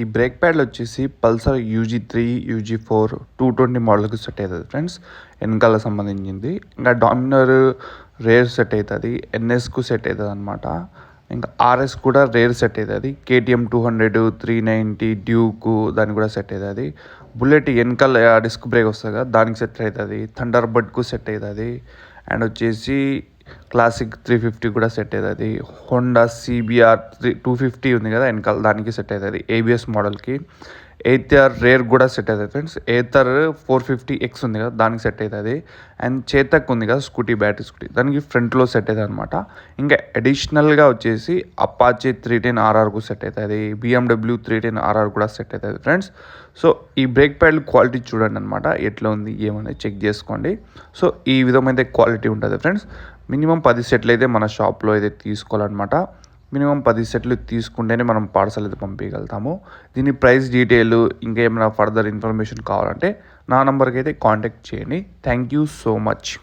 ఈ బ్రేక్ ప్యాడ్లు వచ్చేసి Pulsar UG3, UG4 220 మోడల్కి set అవుతుంది ఫ్రెండ్స్. వెనకాల సంబంధించింది. ఇంకా డామినర్ రేర్ సెట్ అవుతుంది, NSకు సెట్ అవుతుంది అనమాట. ఇంకా RS కూడా రేర్ సెట్ అవుతుంది. KTM 200, 390 డ్యూకు దానికి కూడా సెట్ అవుతుంది. బుల్లెట్ వెనకాల డిస్క్ బ్రేక్ వస్తుంది కదా, దానికి సెట్ అవుతుంది. థండర్ బర్డ్కు సెట్ అవుతుంది. అండ్ వచ్చేసి క్లాసిక్ 350 కూడా సెట్ అవుతుంది. హోండా CBR 250 ఉంది కదా వెనకాల, దానికి సెట్ అవుతుంది. ABS మోడల్కి. ఎయితర్ రేర్ కూడా సెట్ అవుతుంది ఫ్రెండ్స్. ఎయితర్ 450X ఉంది కదా, దానికి సెట్ అవుతుంది. అండ్ చేతక్ ఉంది కదా బ్యాటరీ స్కూటీ, దానికి ఫ్రంట్లో సెట్ అవుతుంది అనమాట. ఇంకా అడిషనల్గా వచ్చేసి అపాచే 310RRకు సెట్ అవుతుంది. BMW 310RR కూడా సెట్ అవుతుంది ఫ్రెండ్స్. సో ఈ బ్రేక్ ప్యాడ్లు క్వాలిటీ చూడండి అనమాట, ఎట్లా ఉంది ఏమనేది చెక్ చేసుకోండి. సో ఈ విధమైన క్వాలిటీ ఉంటుంది ఫ్రెండ్స్. మినిమం 10 సెట్లు అయితే మన షాప్లో అయితే తీసుకోవాలన్నమాట. మినిమం 10 సెట్లు తీసుకుంటేనే మనం పార్సల్ అయితే పంపించగలుగుతాము. దీని ప్రైస్ డీటెయిల్ ఇంకా ఏమైనా ఫర్దర్ ఇన్ఫర్మేషన్ కావాలంటే నా నెంబర్కి అయితే కాంటాక్ట్ చేయండి. Thank you so much.